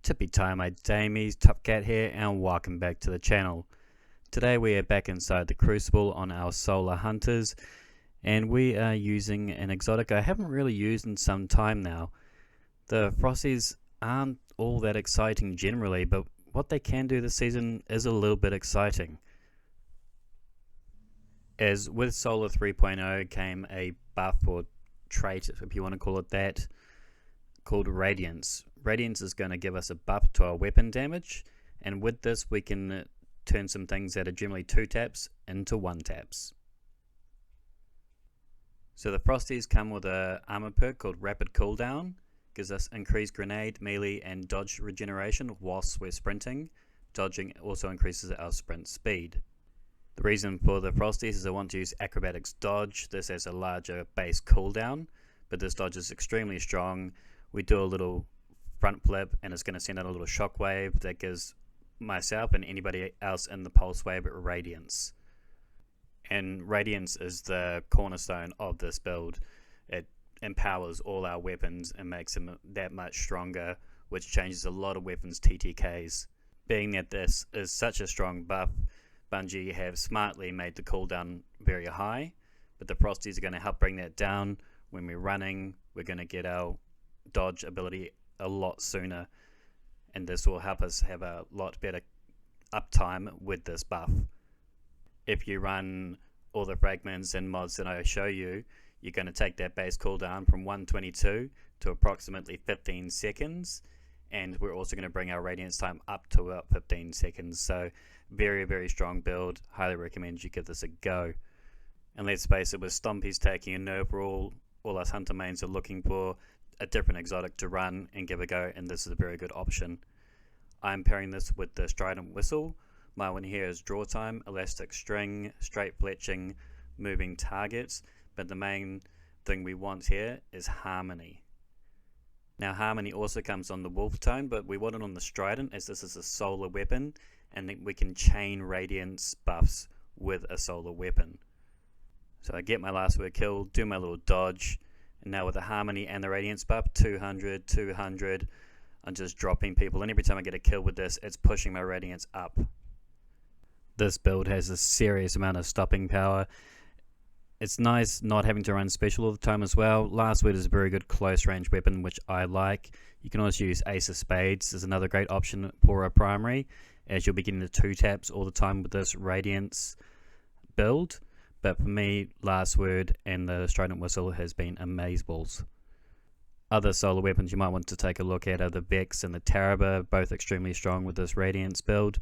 Tippy time, my Damies, Top Cat here, and welcome back to the channel. Today we are back inside the Crucible on our Solar Hunters, and we are using an exotic I haven't really used in some time now. The Frosties aren't all that exciting generally, but what they can do this season is a little bit exciting. As with Solar 3.0 came a buff or trait, if you want to call it that, called Radiance. Radiance is going to give us a buff to our weapon damage, and with this we can turn some things that are generally 2 taps into 1 taps. So the Frosties come with a armor perk called Rapid Cooldown, gives us increased grenade, melee and dodge regeneration whilst we're sprinting. Dodging also increases our sprint speed. The reason for the Frosties is I want to use Acrobatics Dodge. This has a larger base cooldown, but this dodge is extremely strong. We do a little front flip and it's going to send out a little shockwave that gives myself and anybody else in the pulse wave Radiance. And Radiance is the cornerstone of this build. It empowers all our weapons and makes them that much stronger, which changes a lot of weapons TTKs. Being that this is such a strong buff, Bungie have smartly made the cooldown very high, but the Frosties are going to help bring that down. When we're running, we're going to get our dodge ability a lot sooner, and this will help us have a lot better uptime with this buff. If you run all the fragments and mods that I show you, you're going to take that base cooldown from 122 to approximately 15 seconds, and we're also going to bring our Radiance time up to about 15 seconds. So very strong build. Highly recommend you give this a go. And let's face it, with Stompy's taking a nerf rule, all us hunter mains are looking for a different exotic to run and give a go, and this is a very good option. I'm pairing this with the Strident whistle. My one here is draw time, elastic string, straight fletching, moving targets, but the main thing we want here is harmony. Now harmony also comes on the wolf tone, but we want it on the Strident as this is a solar weapon, and we can chain Radiance buffs with a solar weapon. So I get my last word kill, do my little dodge, and now with the harmony and the Radiance buff, 200, 200, I'm just dropping people, and every time I get a kill with this, it's pushing my Radiance up. This build has a serious amount of stopping power. It's nice not having to run special all the time as well. Last word is a very good close range weapon, which I like. You can also use Ace of Spades as another great option for a primary, as you'll be getting the 2 taps all the time with this Radiance build. But for me, last word and the Strident whistle has been amazeballs. Other solar weapons you might want to take a look at are the Vex and the Taraba, both extremely strong with this Radiance build.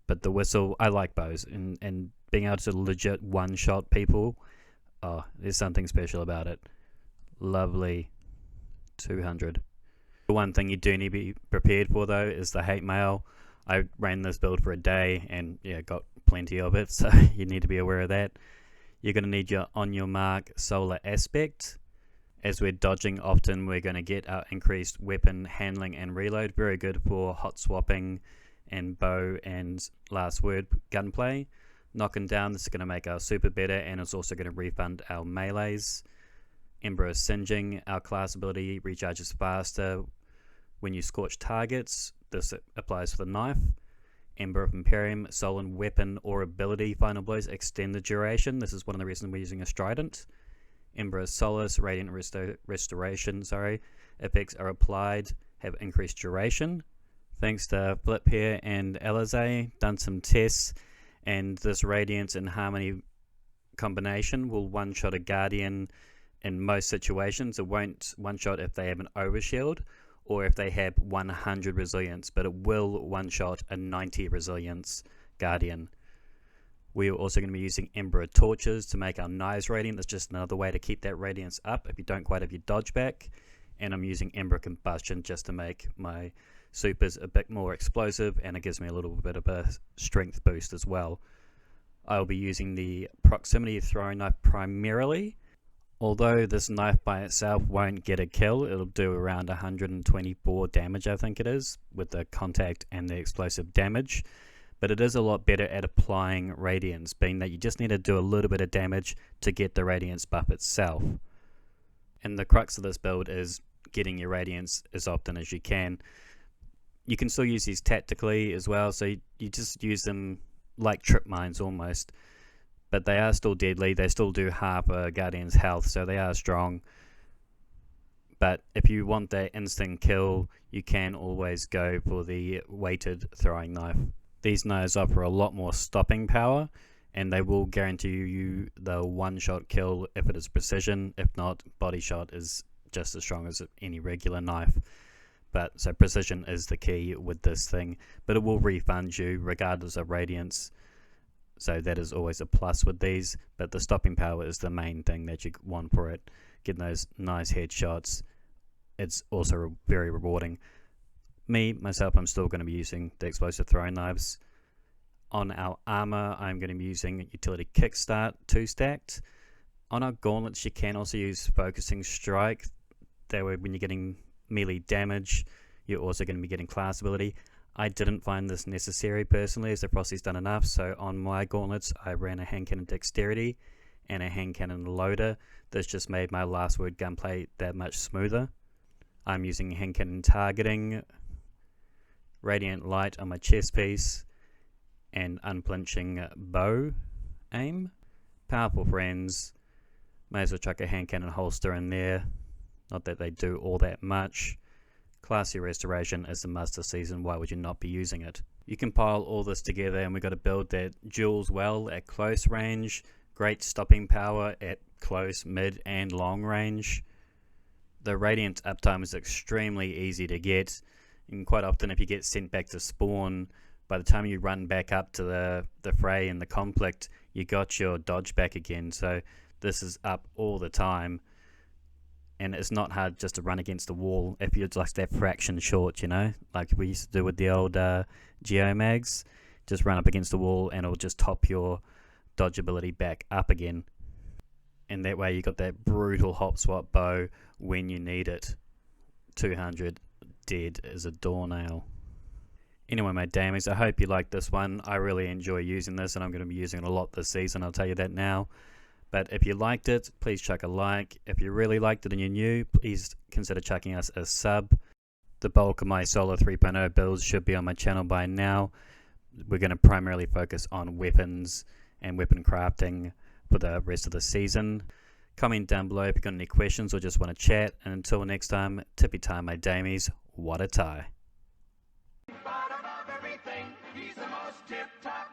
But the whistle, I like bows, and being able to legit one-shot people, oh, there's something special about it. Lovely. 200. The one thing you do need to be prepared for though is the hate mail. I ran this build for a day and yeah, got plenty of it, so you need to be aware of that. You're going to need your on your mark solar aspect. As we're dodging, often we're going to get our increased weapon handling and reload. Very good for hot swapping and bow and last word gunplay. Knocking down, this is going to make our super better, and it's also going to refund our melees. Ember of Singeing, our class ability recharges faster when you scorch targets. This applies for the knife. Ember of Imperium, soul and weapon or ability final blows extend the duration. This is one of the reasons we're using a Strident. Ember of Solace, Radiant Restoration, effects are applied, have increased duration. Thanks to Flip here and Alizé, done some tests, and this Radiance and Harmony combination will one-shot a Guardian in most situations. It won't one-shot if they have an overshield or if they have 100 resilience, but it will one-shot a 90 resilience Guardian. We are also going to be using Ember of Torches to make our knives radiant. That's just another way to keep that Radiance up if you don't quite have your dodge back. And I'm using Ember of Combustion just to make my supers a bit more explosive, and it gives me a little bit of a strength boost as well. I'll be using the proximity throwing knife primarily. Although this knife by itself won't get a kill, it'll do around 124 damage, I think it is, with the contact and the explosive damage. But it is a lot better at applying Radiance, being that you just need to do a little bit of damage to get the Radiance buff itself. And the crux of this build is getting your Radiance as often as you can. You can still use these tactically as well, so you just use them like trip mines almost. But they are still deadly. They still do half a Guardian's health, so they are strong. But if you want that instant kill, you can always go for the weighted throwing knife. These knives offer a lot more stopping power, and they will guarantee you the one-shot kill if it is precision. If not, body shot is just as strong as any regular knife. But so precision is the key with this thing, but it will refund you regardless of Radiance. So that is always a plus with these, but the stopping power is the main thing that you want for it. Getting those nice headshots, it's also very rewarding. Myself, I'm still going to be using the explosive throwing knives. On our armor, I'm going to be using utility kickstart 2-stacked. On our gauntlets, you can also use focusing strike. That way when you're getting melee damage, you're also going to be getting class ability. I didn't find this necessary personally, as the Frost-EE's done enough, so on my gauntlets I ran a hand cannon dexterity and a hand cannon loader. This just made my last word gunplay that much smoother. I'm using hand cannon targeting, radiant light on my chest piece, and unflinching bow aim. Powerful friends, may as well chuck a hand cannon holster in there, not that they do all that much. Classy restoration is a must this season, why would you not be using it? You compile all this together and we've got to build that duels well at close range, great stopping power at close, mid and long range. The Radiance uptime is extremely easy to get, and quite often if you get sent back to spawn, by the time you run back up to the fray and the conflict, you got your dodge back again, so this is up all the time. And it's not hard just to run against the wall if you're just that fraction short, you know, like we used to do with the old Geomags. Just run up against the wall and it'll just top your dodge ability back up again. And that way you got that brutal hop swap bow when you need it. 200 dead as a doornail. Anyway, my damies, I hope you liked this one. I really enjoy using this and I'm going to be using it a lot this season, I'll tell you that now. But if you liked it, please chuck a like. If you really liked it and you're new, please consider chucking us a sub. The bulk of my Solo 3.0 builds should be on my channel by now. We're going to primarily focus on weapons and weapon crafting for the rest of the season. Comment down below if you've got any questions or just want to chat. And until next time, tippy time, my damies. What a tie. He's the most tip-top.